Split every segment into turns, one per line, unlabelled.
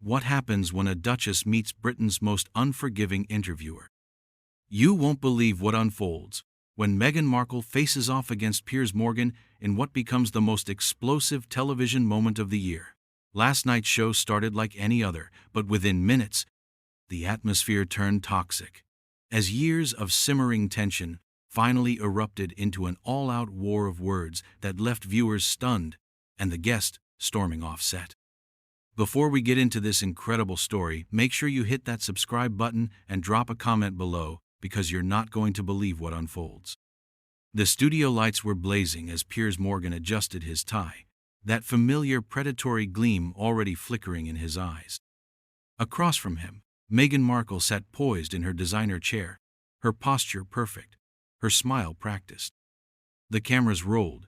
What happens when a Duchess meets Britain's most unforgiving interviewer? You won't believe what unfolds when Meghan Markle faces off against Piers Morgan in what becomes the most explosive television moment of the year. Last night's show started like any other, but within minutes, the atmosphere turned toxic, as years of simmering tension finally erupted into an all-out war of words that left viewers stunned and the guest storming off set. Before we get into this incredible story, make sure you hit that subscribe button and drop a comment below, because you're not going to believe what unfolds. The studio lights were blazing as Piers Morgan adjusted his tie, that familiar predatory gleam already flickering in his eyes. Across from him, Meghan Markle sat poised in her designer chair, her posture perfect, her smile practiced. The cameras rolled,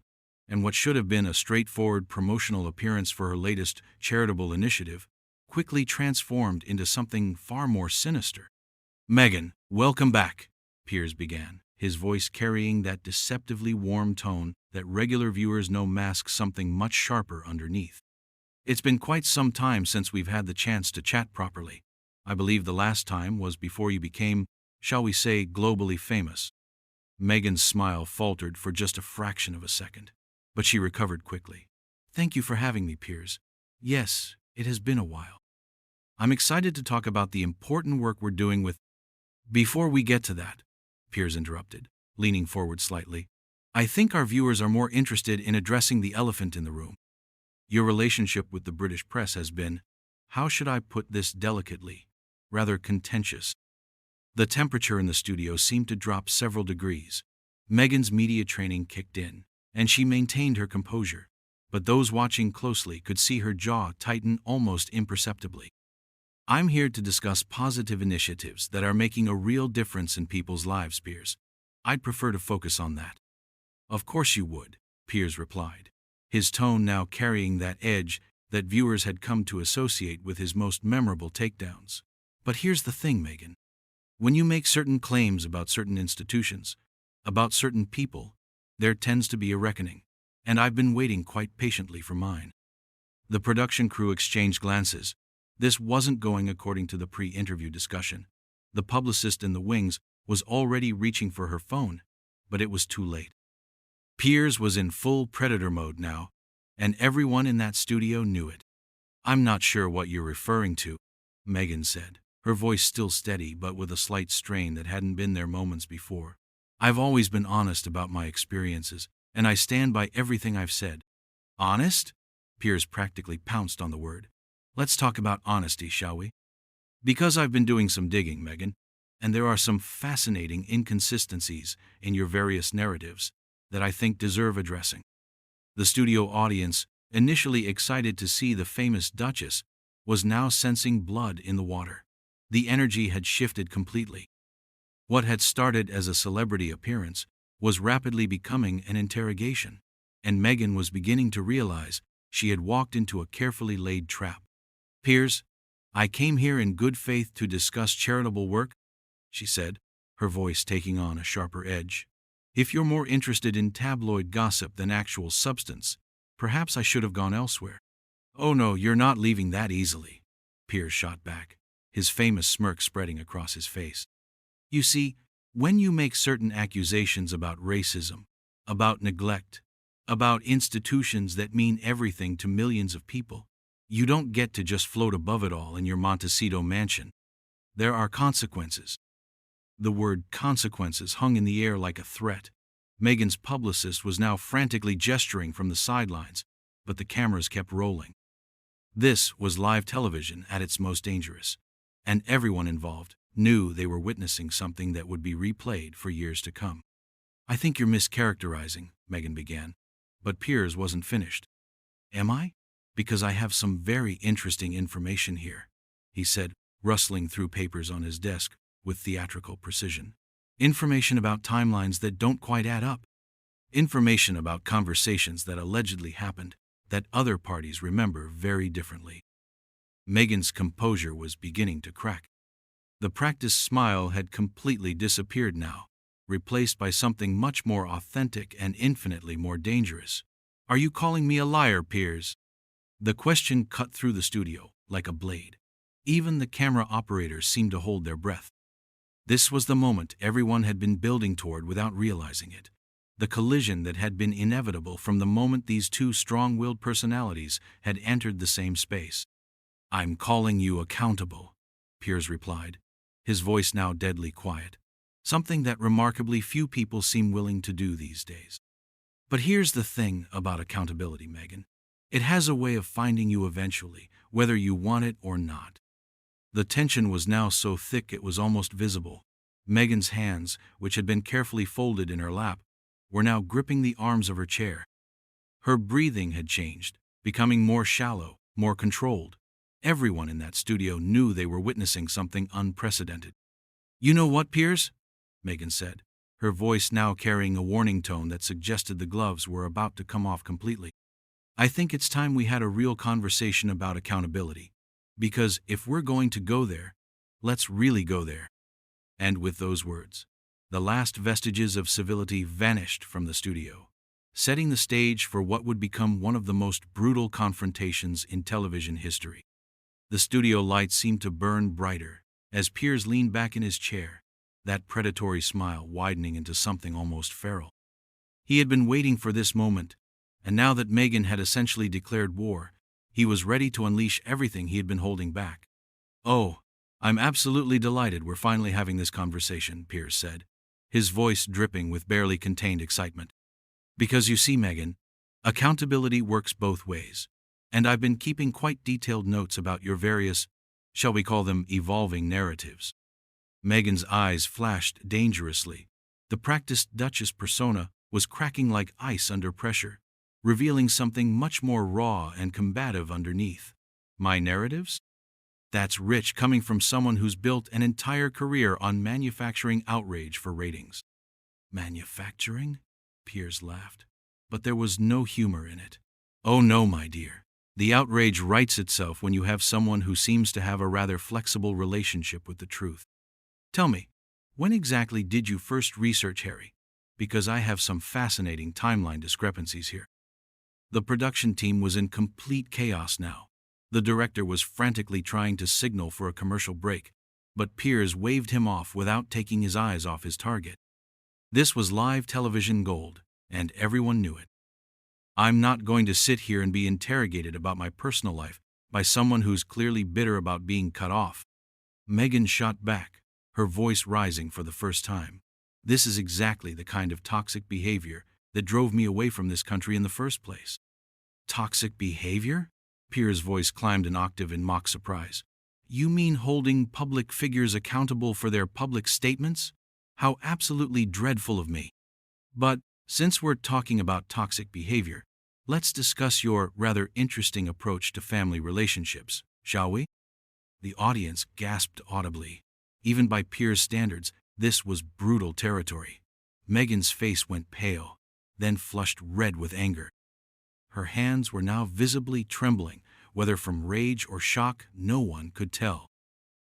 and what should have been a straightforward promotional appearance for her latest charitable initiative quickly transformed into something far more sinister. "Meghan, welcome back," Piers began, his voice carrying that deceptively warm tone that regular viewers know masks something much sharper underneath. "It's been quite some time since we've had the chance to chat properly. I believe the last time was before you became, shall we say, globally famous." Meghan's smile faltered for just a fraction of a second, but she recovered quickly. "Thank you for having me, Piers. Yes, it has been a while. I'm excited to talk about the important work we're doing with—" "Before we get to that," Piers interrupted, leaning forward slightly, "I think our viewers are more interested in addressing the elephant in the room. Your relationship with the British press has been, how should I put this delicately, rather contentious." The temperature in the studio seemed to drop several degrees. Meghan's media training kicked in, and she maintained her composure, but those watching closely could see her jaw tighten almost imperceptibly. "I'm here to discuss positive initiatives that are making a real difference in people's lives, Piers. I'd prefer to focus on that." "Of course you would," Piers replied, his tone now carrying that edge that viewers had come to associate with his most memorable takedowns. "But here's the thing, Meghan. When you make certain claims about certain institutions, about certain people, there tends to be a reckoning, and I've been waiting quite patiently for mine." The production crew exchanged glances. This wasn't going according to the pre-interview discussion. The publicist in the wings was already reaching for her phone, but it was too late. Piers was in full predator mode now, and everyone in that studio knew it. "I'm not sure what you're referring to," Meghan said, her voice still steady but with a slight strain that hadn't been there moments before. "I've always been honest about my experiences, and I stand by everything I've said." "Honest?" Piers practically pounced on the word. "Let's talk about honesty, shall we? Because I've been doing some digging, Meghan, and there are some fascinating inconsistencies in your various narratives that I think deserve addressing." The studio audience, initially excited to see the famous Duchess, was now sensing blood in the water. The energy had shifted completely. What had started as a celebrity appearance was rapidly becoming an interrogation, and Meghan was beginning to realize she had walked into a carefully laid trap. "Piers, I came here in good faith to discuss charitable work," she said, her voice taking on a sharper edge. "If you're more interested in tabloid gossip than actual substance, perhaps I should have gone elsewhere." "Oh no, you're not leaving that easily," Piers shot back, his famous smirk spreading across his face. "You see, when you make certain accusations about racism, about neglect, about institutions that mean everything to millions of people, you don't get to just float above it all in your Montecito mansion. There are consequences." The word consequences hung in the air like a threat. Meghan's publicist was now frantically gesturing from the sidelines, but the cameras kept rolling. This was live television at its most dangerous, and everyone involved knew they were witnessing something that would be replayed for years to come. "I think you're mischaracterizing," Meghan began, but Piers wasn't finished. "Am I? Because I have some very interesting information here," he said, rustling through papers on his desk with theatrical precision. "Information about timelines that don't quite add up. Information about conversations that allegedly happened that other parties remember very differently." Meghan's composure was beginning to crack. The practiced smile had completely disappeared now, replaced by something much more authentic and infinitely more dangerous. "Are you calling me a liar, Piers?" The question cut through the studio like a blade. Even the camera operators seemed to hold their breath. This was the moment everyone had been building toward without realizing it. The collision that had been inevitable from the moment these two strong-willed personalities had entered the same space. "I'm calling you accountable," Piers replied, his voice now deadly quiet, something that remarkably few people seem willing to do these days. "But here's the thing about accountability, Meghan. It has a way of finding you eventually, whether you want it or not." The tension was now so thick it was almost visible. Meghan's hands, which had been carefully folded in her lap, were now gripping the arms of her chair. Her breathing had changed, becoming more shallow, more controlled. Everyone in that studio knew they were witnessing something unprecedented. "You know what, Piers?" Meghan said, her voice now carrying a warning tone that suggested the gloves were about to come off completely. "I think it's time we had a real conversation about accountability. Because if we're going to go there, let's really go there." And with those words, the last vestiges of civility vanished from the studio, setting the stage for what would become one of the most brutal confrontations in television history. The studio lights seemed to burn brighter as Piers leaned back in his chair, that predatory smile widening into something almost feral. He had been waiting for this moment, and now that Meghan had essentially declared war, he was ready to unleash everything he had been holding back. "Oh, I'm absolutely delighted we're finally having this conversation," Piers said, his voice dripping with barely contained excitement. "Because you see, Meghan, accountability works both ways, and I've been keeping quite detailed notes about your various, shall we call them, evolving narratives." Meghan's eyes flashed dangerously. The practiced Duchess persona was cracking like ice under pressure, revealing something much more raw and combative underneath. "My narratives? That's rich coming from someone who's built an entire career on manufacturing outrage for ratings." "Manufacturing?" Piers laughed, but there was no humor in it. "Oh no, my dear. The outrage writes itself when you have someone who seems to have a rather flexible relationship with the truth. Tell me, when exactly did you first research Harry? Because I have some fascinating timeline discrepancies here." The production team was in complete chaos now. The director was frantically trying to signal for a commercial break, but Piers waved him off without taking his eyes off his target. This was live television gold, and everyone knew it. "I'm not going to sit here and be interrogated about my personal life by someone who's clearly bitter about being cut off." Meghan shot back, her voice rising for the first time. "This is exactly the kind of toxic behavior that drove me away from this country in the first place." "Toxic behavior?" Piers' voice climbed an octave in mock surprise. "You mean holding public figures accountable for their public statements? How absolutely dreadful of me. But, since we're talking about toxic behavior, let's discuss your rather interesting approach to family relationships, shall we?" The audience gasped audibly. Even by Piers' standards, this was brutal territory. Meghan's face went pale, then flushed red with anger. Her hands were now visibly trembling, whether from rage or shock, no one could tell.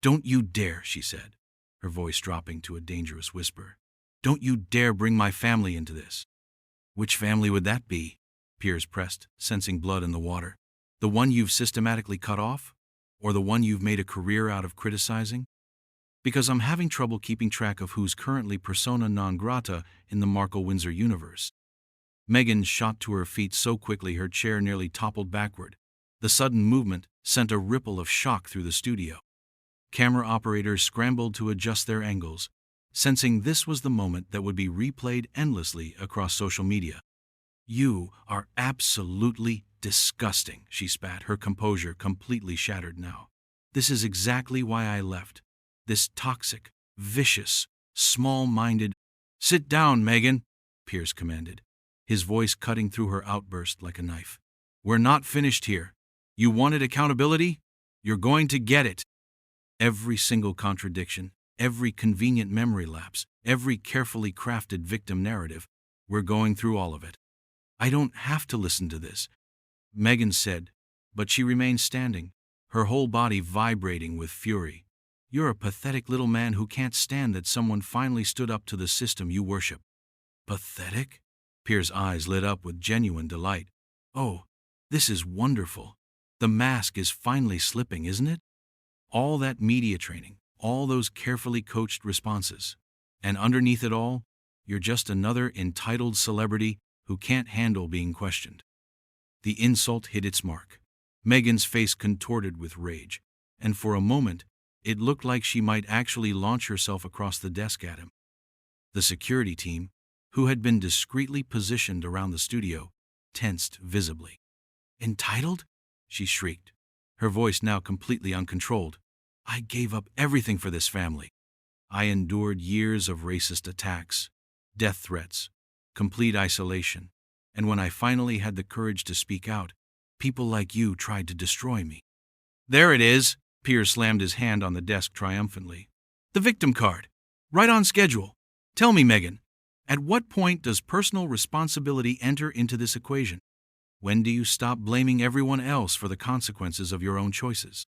"Don't you dare," she said, her voice dropping to a dangerous whisper. "Don't you dare bring my family into this." "Which family would that be?" Piers pressed, sensing blood in the water. "The one you've systematically cut off? Or the one you've made a career out of criticizing? Because I'm having trouble keeping track of who's currently persona non grata in the Markle-Windsor universe." Meghan shot to her feet so quickly her chair nearly toppled backward. The sudden movement sent a ripple of shock through the studio. Camera operators scrambled to adjust their angles, sensing this was the moment that would be replayed endlessly across social media. "You are absolutely disgusting," she spat, her composure completely shattered now. "This is exactly why I left. This toxic, vicious, small-minded—" "Sit down, Meghan," Piers commanded, his voice cutting through her outburst like a knife. "We're not finished here. You wanted accountability? You're going to get it." Every single contradiction, every convenient memory lapse, every carefully crafted victim narrative, we're going through all of it. "I don't have to listen to this," Meghan said, but she remained standing, her whole body vibrating with fury. "You're a pathetic little man who can't stand that someone finally stood up to the system you worship." "Pathetic?" Piers' eyes lit up with genuine delight. "Oh, this is wonderful. The mask is finally slipping, isn't it? All that media training, all those carefully coached responses. And underneath it all, you're just another entitled celebrity who can't handle being questioned. The insult hit its mark. Meghan's face contorted with rage, and for a moment, it looked like she might actually launch herself across the desk at him. The security team, who had been discreetly positioned around the studio, tensed visibly. "Entitled?" she shrieked, her voice now completely uncontrolled. "I gave up everything for this family. I endured years of racist attacks, death threats, complete isolation, and when I finally had the courage to speak out, people like you tried to destroy me." "There it is," Piers slammed his hand on the desk triumphantly. "The victim card. Right on schedule. Tell me, Meghan, at what point does personal responsibility enter into this equation? When do you stop blaming everyone else for the consequences of your own choices?"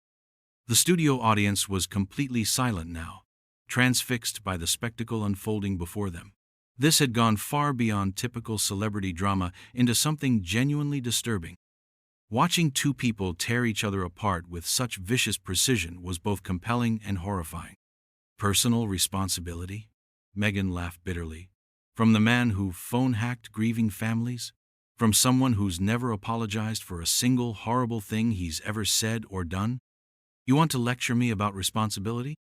The studio audience was completely silent now, transfixed by the spectacle unfolding before them. This had gone far beyond typical celebrity drama into something genuinely disturbing. Watching two people tear each other apart with such vicious precision was both compelling and horrifying. Personal responsibility? Meghan laughed bitterly. From the man who phone-hacked grieving families? From someone who's never apologized for a single horrible thing he's ever said or done? You want to lecture me about responsibility?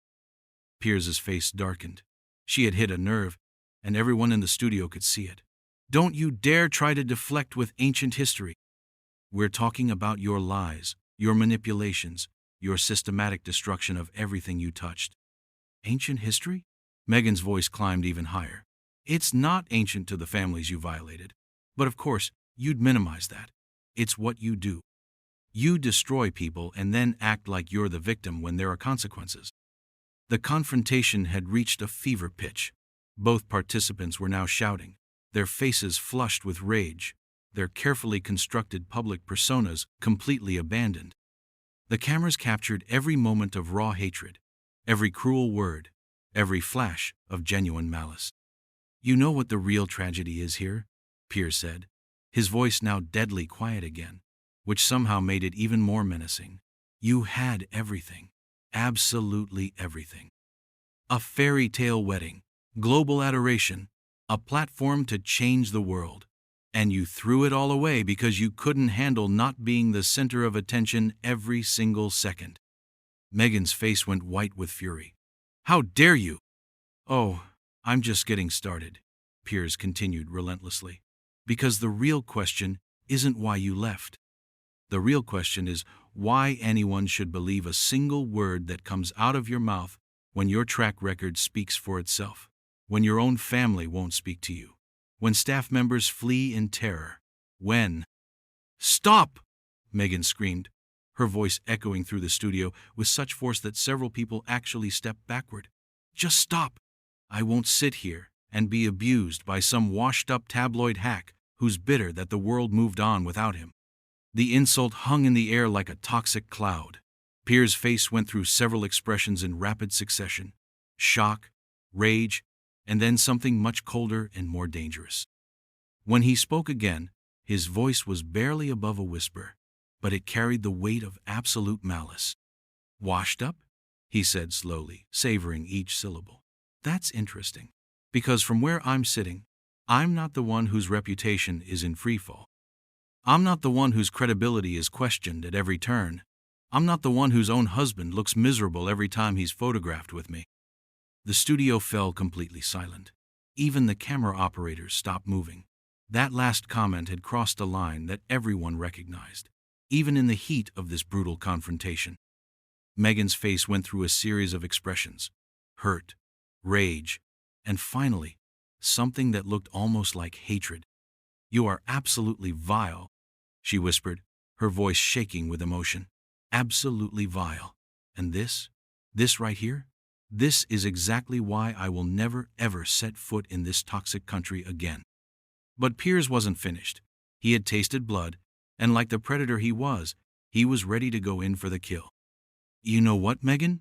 Piers's face darkened. She had hit a nerve, and everyone in the studio could see it. Don't you dare try to deflect with ancient history. We're talking about your lies, your manipulations, your systematic destruction of everything you touched. Ancient history? Meghan's voice climbed even higher. It's not ancient to the families you violated. But of course, you'd minimize that. It's what you do. You destroy people and then act like you're the victim when there are consequences. The confrontation had reached a fever pitch. Both participants were now shouting, their faces flushed with rage, their carefully constructed public personas completely abandoned. The cameras captured every moment of raw hatred, every cruel word, every flash of genuine malice. You know what the real tragedy is here? Piers said, his voice now deadly quiet again, which somehow made it even more menacing. You had everything, absolutely everything. A fairy tale wedding, global adoration, a platform to change the world. And you threw it all away because you couldn't handle not being the center of attention every single second. Meghan's face went white with fury. How dare you? Oh, I'm just getting started, Piers continued relentlessly. Because the real question isn't why you left. The real question is why anyone should believe a single word that comes out of your mouth when your track record speaks for itself, when your own family won't speak to you, when staff members flee in terror, when... Stop! Meghan screamed, her voice echoing through the studio with such force that several people actually stepped backward. Just stop! I won't sit here and be abused by some washed-up tabloid hack who's bitter that the world moved on without him. The insult hung in the air like a toxic cloud. Piers' face went through several expressions in rapid succession: shock, rage, and then something much colder and more dangerous. When he spoke again, his voice was barely above a whisper, but it carried the weight of absolute malice. Washed up? He said slowly, savoring each syllable. That's interesting, because from where I'm sitting, I'm not the one whose reputation is in freefall. I'm not the one whose credibility is questioned at every turn. I'm not the one whose own husband looks miserable every time he's photographed with me. The studio fell completely silent. Even the camera operators stopped moving. That last comment had crossed a line that everyone recognized, even in the heat of this brutal confrontation. Meghan's face went through a series of expressions: hurt, rage, and finally, something that looked almost like hatred. You are absolutely vile, she whispered, her voice shaking with emotion. Absolutely vile. And this right here? This is exactly why I will never ever set foot in this toxic country again. But Piers wasn't finished. He had tasted blood, and like the predator he was ready to go in for the kill. You know what, Meghan?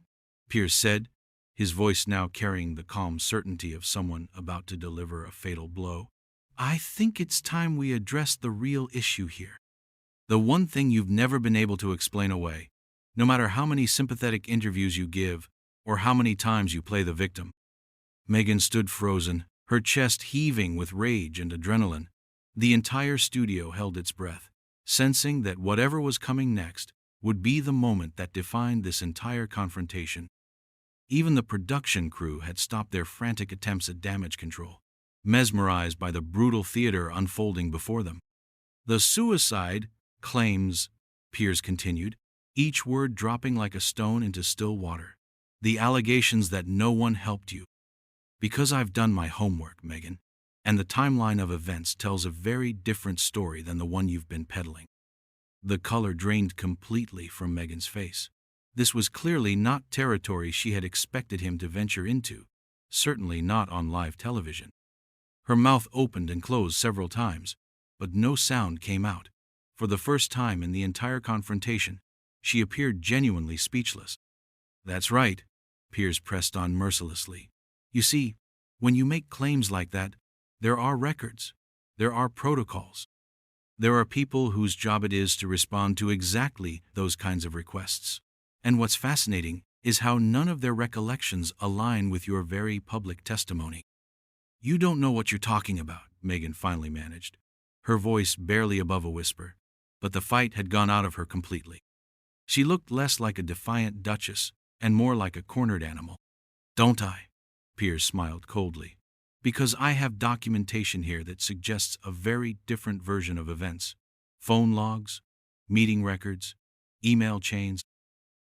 Piers said, his voice now carrying the calm certainty of someone about to deliver a fatal blow. I think it's time we address the real issue here. The one thing you've never been able to explain away, no matter how many sympathetic interviews you give or how many times you play the victim. Meghan stood frozen, her chest heaving with rage and adrenaline. The entire studio held its breath, sensing that whatever was coming next would be the moment that defined this entire confrontation. Even the production crew had stopped their frantic attempts at damage control, mesmerized by the brutal theater unfolding before them. "The suicide claims," Piers continued, each word dropping like a stone into still water. "The allegations that no one helped you. Because I've done my homework, Meghan, and the timeline of events tells a very different story than the one you've been peddling." The color drained completely from Meghan's face. This was clearly not territory she had expected him to venture into, certainly not on live television. Her mouth opened and closed several times, but no sound came out. For the first time in the entire confrontation, she appeared genuinely speechless. "That's right," Piers pressed on mercilessly. "You see, when you make claims like that, there are records, there are protocols. There are people whose job it is to respond to exactly those kinds of requests. And what's fascinating is how none of their recollections align with your very public testimony." "You don't know what you're talking about," Meghan finally managed, her voice barely above a whisper, but the fight had gone out of her completely. She looked less like a defiant duchess and more like a cornered animal. "Don't I?" Piers smiled coldly. "Because I have documentation here that suggests a very different version of events. Phone logs, meeting records, email chains,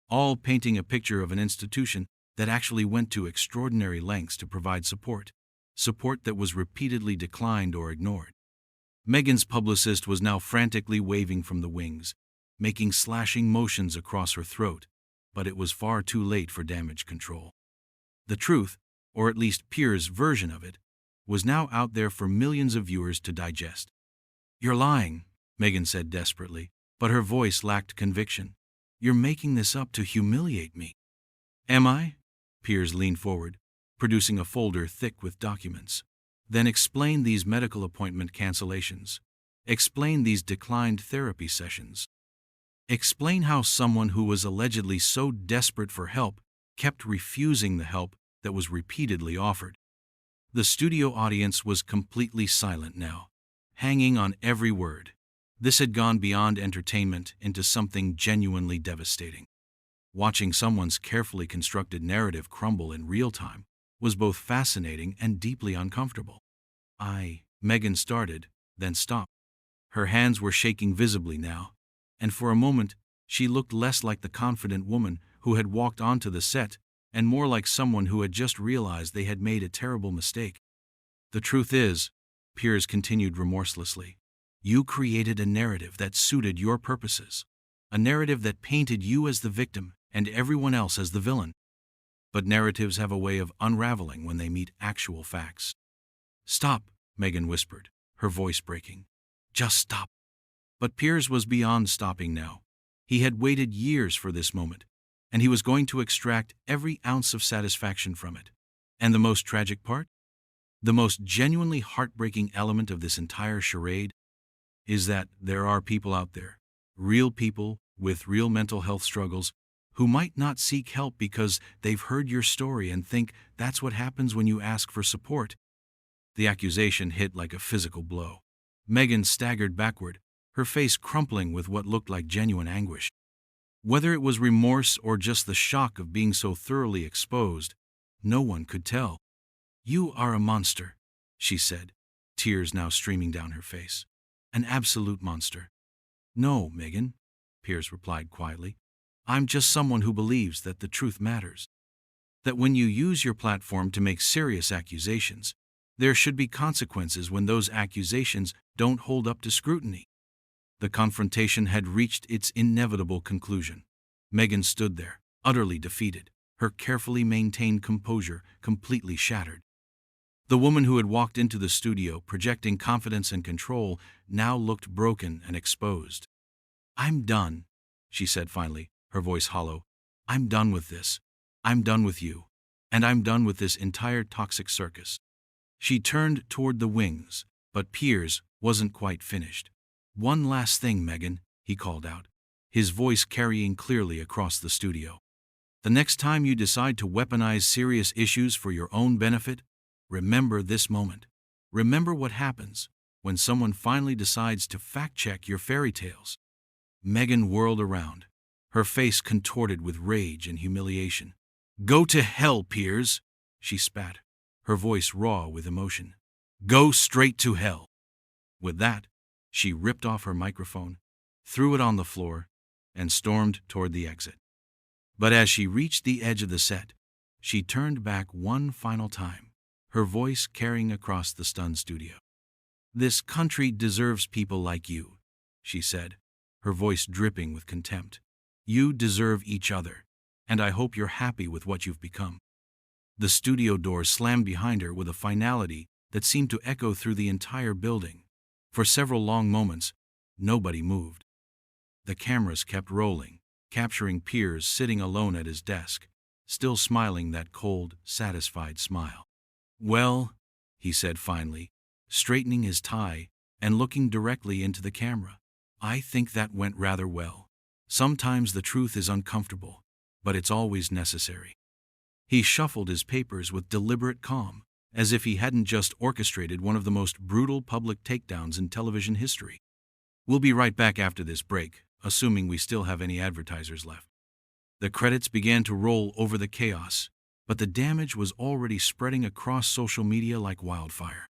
all painting a picture of an institution that actually went to extraordinary lengths to provide support that was repeatedly declined or ignored." Meghan's publicist was now frantically waving from the wings, making slashing motions across her throat, but it was far too late for damage control. The truth, or at least Piers' version of it, was now out there for millions of viewers to digest. "You're lying," Meghan said desperately, but her voice lacked conviction. "You're making this up to humiliate me." "Am I?" Piers leaned forward, producing a folder thick with documents. "Then explain these medical appointment cancellations. Explain these declined therapy sessions. Explain how someone who was allegedly so desperate for help kept refusing the help that was repeatedly offered." The studio audience was completely silent now, hanging on every word. This had gone beyond entertainment into something genuinely devastating. Watching someone's carefully constructed narrative crumble in real time was both fascinating and deeply uncomfortable. Meghan started, then stopped. Her hands were shaking visibly now, and for a moment she looked less like the confident woman who had walked onto the set and more like someone who had just realized they had made a terrible mistake. "The truth is," Piers continued remorselessly, "you created a narrative that suited your purposes, a narrative that painted you as the victim and everyone else as the villain. But narratives have a way of unraveling when they meet actual facts." "Stop," Meghan whispered, her voice breaking. "Just stop." But Piers was beyond stopping now. He had waited years for this moment, and he was going to extract every ounce of satisfaction from it. And the most tragic part? The most genuinely heartbreaking element of this entire charade is that there are people out there, real people with real mental health struggles, who might not seek help because they've heard your story and think that's what happens when you ask for support. The accusation hit like a physical blow. Meghan staggered backward, her face crumpling with what looked like genuine anguish. Whether it was remorse or just the shock of being so thoroughly exposed, no one could tell. "You are a monster," she said, tears now streaming down her face. "An absolute monster." "No, Meghan," Piers replied quietly. "I'm just someone who believes that the truth matters. That when you use your platform to make serious accusations, there should be consequences when those accusations don't hold up to scrutiny." The confrontation had reached its inevitable conclusion. Meghan stood there, utterly defeated, her carefully maintained composure completely shattered. The woman who had walked into the studio projecting confidence and control now looked broken and exposed. "I'm done," she said finally, her voice hollow. "I'm done with this. I'm done with you. And I'm done with this entire toxic circus." She turned toward the wings, but Piers wasn't quite finished. "One last thing, Meghan," he called out, his voice carrying clearly across the studio. The next time you decide to weaponize serious issues for your own benefit, remember this moment. Remember what happens when someone finally decides to fact-check your fairy tales. Meghan whirled around, her face contorted with rage and humiliation. "Go to hell, Piers," she spat, her voice raw with emotion. "Go straight to hell." With that, she ripped off her microphone, threw it on the floor, and stormed toward the exit. But as she reached the edge of the set, she turned back one final time, her voice carrying across the stunned studio. "This country deserves people like you," she said, her voice dripping with contempt. "You deserve each other, and I hope you're happy with what you've become." The studio doors slammed behind her with a finality that seemed to echo through the entire building. For several long moments, nobody moved. The cameras kept rolling, capturing Piers sitting alone at his desk, still smiling that cold, satisfied smile. "Well," he said finally, straightening his tie and looking directly into the camera, "I think that went rather well. Sometimes the truth is uncomfortable, but it's always necessary." He shuffled his papers with deliberate calm, as if he hadn't just orchestrated one of the most brutal public takedowns in television history. "We'll be right back after this break, assuming we still have any advertisers left." The credits began to roll over the chaos, but the damage was already spreading across social media like wildfire.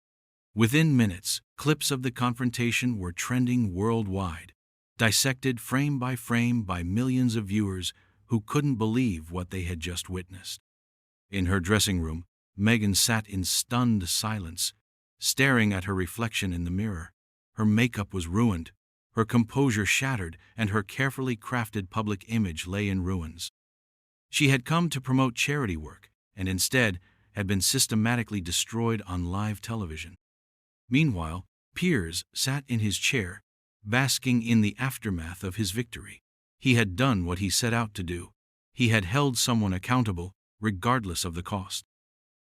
Within minutes, clips of the confrontation were trending worldwide, dissected frame by millions of viewers who couldn't believe what they had just witnessed. In her dressing room, Meghan sat in stunned silence, staring at her reflection in the mirror. Her makeup was ruined, her composure shattered, and her carefully crafted public image lay in ruins. She had come to promote charity work, and instead had been systematically destroyed on live television. Meanwhile, Piers sat in his chair, basking in the aftermath of his victory. He had done what he set out to do. He had held someone accountable, regardless of the cost.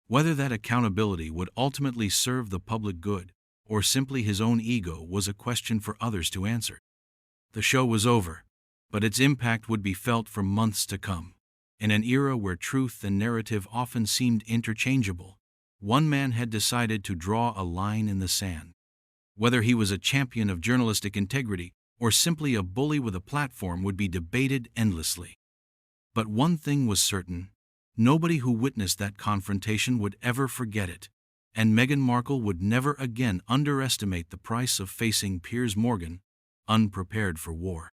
Whether that accountability would ultimately serve the public good or simply his own ego was a question for others to answer. The show was over, but its impact would be felt for months to come. In an era where truth and narrative often seemed interchangeable, one man had decided to draw a line in the sand. Whether he was a champion of journalistic integrity or simply a bully with a platform would be debated endlessly. But one thing was certain: nobody who witnessed that confrontation would ever forget it, and Meghan Markle would never again underestimate the price of facing Piers Morgan, unprepared for war.